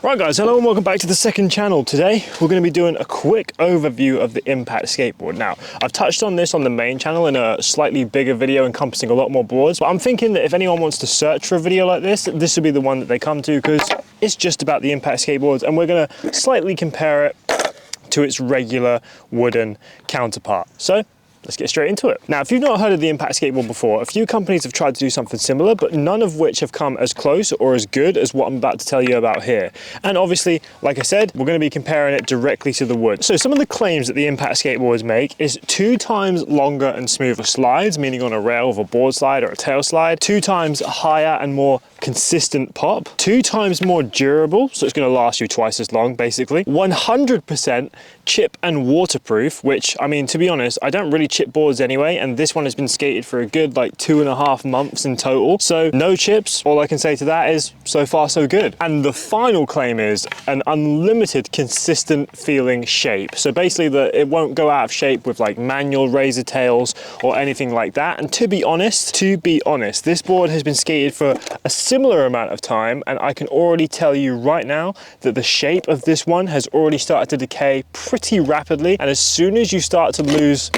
Right guys, hello and welcome back to the second channel. Today we're going to be doing a quick overview of the Impact skateboard. Now, I've touched on this on the main channel in a slightly bigger video encompassing a lot more boards, but I'm thinking that if anyone wants to search for a video like this would be the one that they come to because it's just about the Impact skateboards and we're going to slightly compare it to its regular wooden counterpart. So let's get straight into it. Now, if you've not heard of the Impact skateboard before, a few companies have tried to do something similar, but none of which have come as close or as good as what I'm about to tell you about here. And obviously, like I said, we're going to be comparing it directly to the wood. So some of the claims that the Impact skateboards make is 2 times longer and smoother slides, meaning on a rail of a board slide or a tail slide, 2 times higher and more consistent pop, 2 times more durable, so it's going to last you twice as long basically, 100% chip and waterproof, which, I mean, to be honest, I don't really chip boards anyway, and this one has been skated for a good like 2.5 months in total, so no chips. All I can say to that is so far so good. And the final claim is an unlimited consistent feeling shape, so basically that it won't go out of shape with like manual razor tails or anything like that. And to be honest, this board has been skated for a similar amount of time, and I can already tell you right now that the shape of this one has already started to decay pretty rapidly. And as soon as you start to lose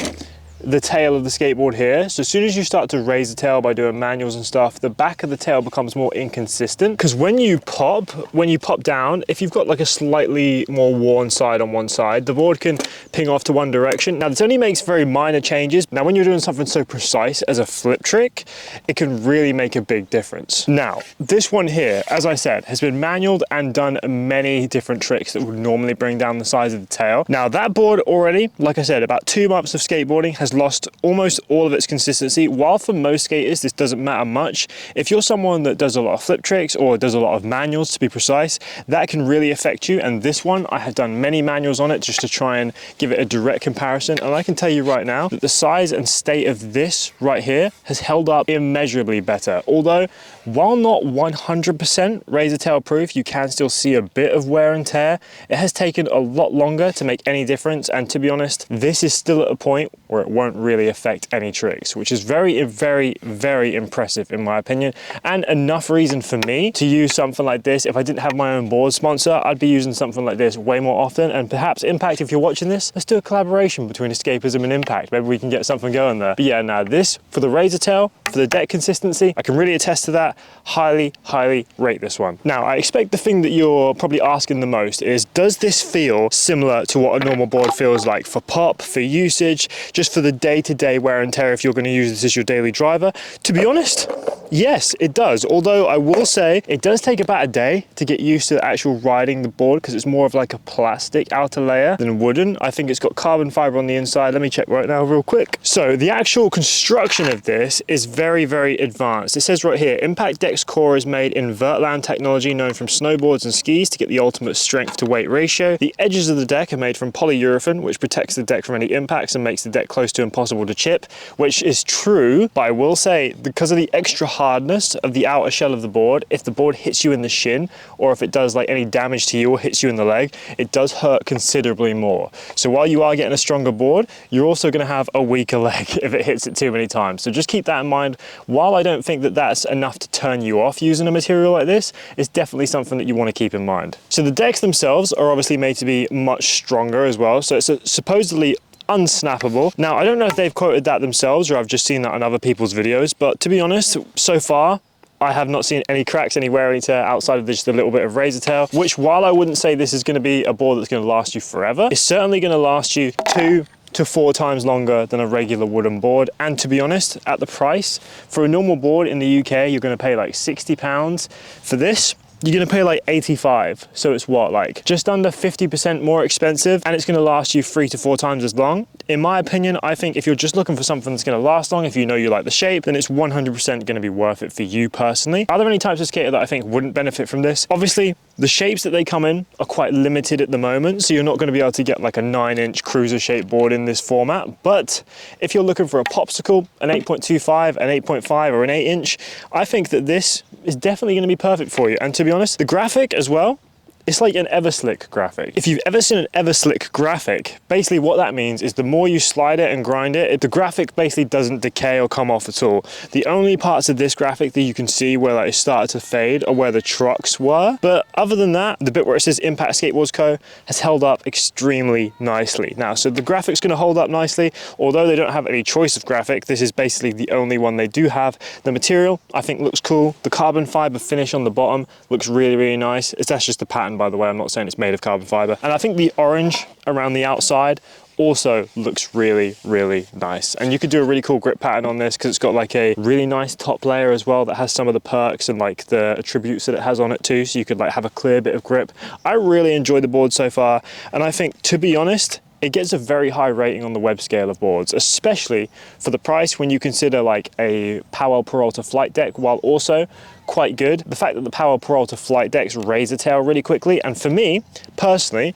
the tail of the skateboard here, so as soon as you start to raise the tail by doing manuals and stuff, the back of the tail becomes more inconsistent, because when you pop down, if you've got like a slightly more worn side on one side, the board can ping off to one direction. Now this only makes very minor changes. Now when you're doing something so precise as a flip trick, it can really make a big difference. Now this one here, as I said, has been manualed and done many different tricks that would normally bring down the size of the tail. Now that board already, like I said, about 2 months of skateboarding, has lost almost all of its consistency. While for most skaters this doesn't matter much, if you're someone that does a lot of flip tricks or does a lot of manuals to be precise, that can really affect you. And this one, I have done many manuals on it just to try and give it a direct comparison, and I can tell you right now that the size and state of this right here has held up immeasurably better. Although while not 100% razor tail proof, you can still see a bit of wear and tear. It has taken a lot longer to make any difference, and to be honest, this is still at a point where it won't really affect any tricks, which is very, very, very impressive in my opinion, and enough reason for me to use something like this. If I didn't have my own board sponsor, I'd be using something like this way more often. And perhaps Impact, if you're watching this, let's do a collaboration between Escapism and Impact. Maybe we can get something going there. But yeah, now this, for the razor tail, for the deck consistency, I can really attest to that. Highly, highly rate this one. Now, I expect the thing that you're probably asking the most is, does this feel similar to what a normal board feels like for pop, for usage, just for the day-to-day wear and tear if you're going to use this as your daily driver? To be honest, yes, it does. Although I will say it does take about a day to get used to actual riding the board, because it's more of like a plastic outer layer than wooden. I think it's got carbon fiber on the inside. Let me check right now real quick. So the actual construction of this is very, very advanced. It says right here, Impact Deck's core is made in Vertland technology known from snowboards and skis to get the ultimate strength to weight ratio. The edges of the deck are made from polyurethane, which protects the deck from any impacts and makes the deck close to impossible to chip, which is true, but I will say, because of the extra hardness of the outer shell of the board, if the board hits you in the shin, or if it does like any damage to you or hits you in the leg, it does hurt considerably more. So while you are getting a stronger board, you're also going to have a weaker leg if it hits it too many times. So just keep that in mind. While I don't think that that's enough to turn you off using a material like this, it's definitely something that you want to keep in mind. So the decks themselves are obviously made to be much stronger as well. So it's supposedly unsnappable. Now, I don't know if they've quoted that themselves or I've just seen that on other people's videos, but to be honest, so far, I have not seen any cracks, any wear, any tear outside of just a little bit of razor tail, which, while I wouldn't say this is going to be a board that's going to last you forever, it's certainly going to last you 2 to 4 times longer than a regular wooden board. And to be honest, at the price, for a normal board in the UK, you're going to pay like £60. For this, you're going to pay like 85. So it's what, like just under 50% more expensive, and it's going to last you 3 to 4 times as long. In my opinion, I think if you're just looking for something that's going to last long, if you know you like the shape, then it's 100% going to be worth it for you personally. Are there any types of skater that I think wouldn't benefit from this? Obviously, the shapes that they come in are quite limited at the moment, so you're not going to be able to get like a 9-inch cruiser shaped board in this format. But if you're looking for a popsicle, an 8.25, an 8.5 or an 8-inch, I think that this is definitely going to be perfect for you. And to be honest, the graphic as well it's like an Everslick graphic. If you've ever seen an Everslick graphic, basically what that means is the more you slide it and grind it, the graphic basically doesn't decay or come off at all. The only parts of this graphic that you can see where like, it started to fade are where the trucks were. But other than that, the bit where it says Impact Skateboards Co. has held up extremely nicely. Now, so the graphic's gonna hold up nicely. Although they don't have any choice of graphic, this is basically the only one they do have. The material, I think, looks cool. The carbon fiber finish on the bottom looks really, really nice. That's just the pattern, by the way. I'm not saying it's made of carbon fiber. And I think the orange around the outside also looks really, really nice. And you could do a really cool grip pattern on this because it's got like a really nice top layer as well that has some of the perks and like the attributes that it has on it too. So you could like have a clear bit of grip. I really enjoy the board so far. And I think, to be honest, it gets a very high rating on the Webz scale of boards, especially for the price when you consider like a Powell Peralta flight deck, while also quite good. The fact that the Powell Peralta flight decks razor tail really quickly, and for me, personally,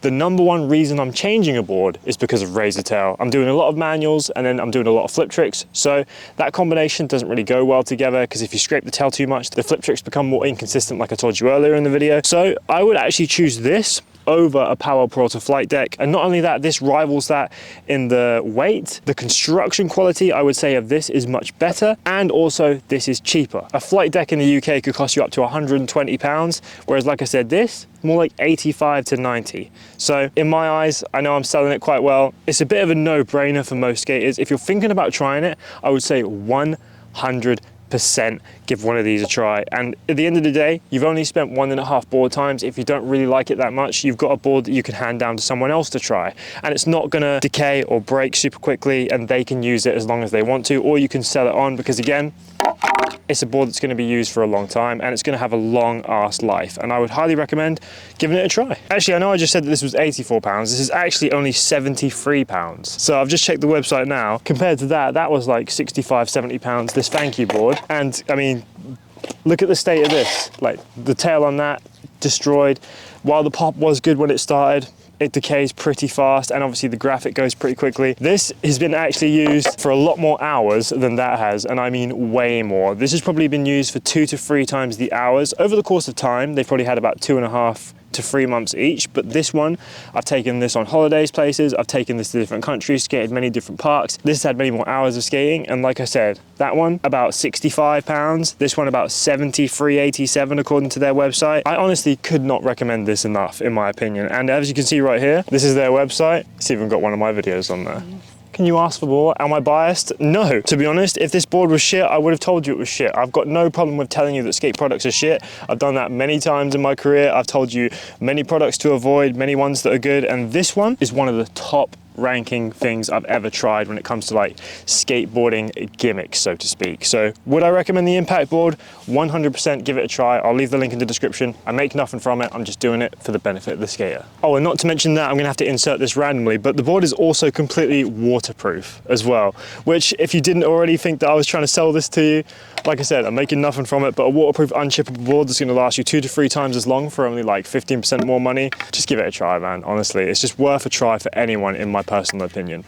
the number one reason I'm changing a board is because of razor tail. I'm doing a lot of manuals and then I'm doing a lot of flip tricks. So that combination doesn't really go well together because if you scrape the tail too much, the flip tricks become more inconsistent like I told you earlier in the video. So I would actually choose this over a Powell Peralta flight deck. And not only that, this rivals that in the weight. The construction quality, I would say, of this is much better. And also this is cheaper. A flight deck in the UK could cost you up to £120. Whereas like I said, this more like 85 to 90. So in my eyes, I know I'm selling it quite well. It's a bit of a no-brainer for most skaters. If you're thinking about trying it, I would say 100% give one of these a try. And at the end of the day, you've only spent 1.5 board times. If you don't really like it that much, you've got a board that you can hand down to someone else to try. And it's not gonna decay or break super quickly and they can use it as long as they want to, or you can sell it on because again, it's a board that's going to be used for a long time and it's going to have a long ass life, and I would highly recommend giving it a try. Actually, I know I just said that this was £84. This is actually only £73. So I've just checked the website now. Compared to that, that was like £65–70, this thank you board. And I mean, look at the state of this. Like the tail on that, destroyed. While the pop was good when it started, it decays pretty fast, and obviously the graphic goes pretty quickly. This has been actually used for a lot more hours than that has, and I mean way more. This has probably been used for 2 to 3 times the hours. Over the course of time, they've probably had about 2.5 to 3 months each, but this one, I've taken this on holidays places, I've taken this to different countries, skated many different parks. This has had many more hours of skating, and like I said, that one about £65, this one about £73.87 according to their website. I honestly could not recommend this enough in my opinion, and as you can see right here, this is their website. It's even got one of my videos on there. Can you ask for more? Am I biased? No. To be honest, if this board was shit, I would have told you it was shit. I've got no problem with telling you that skate products are shit. I've done that many times in my career. I've told you many products to avoid, many ones that are good, and this one is one of the top ranking things I've ever tried when it comes to like skateboarding gimmicks, so to speak. So would I recommend the Impact board? 100% give it a try. I'll leave the link in the description. I make nothing from it. I'm just doing it for the benefit of the skater. Oh, and not to mention that, I'm gonna have to insert this randomly, but the board is also completely waterproof as well, which if you didn't already think that I was trying to sell this to you, like I said, I'm making nothing from it, but a waterproof unchippable board that's gonna last you 2 to 3 times as long for only like 15% more money. Just give it a try, man. Honestly, it's just worth a try for anyone in my personal opinion.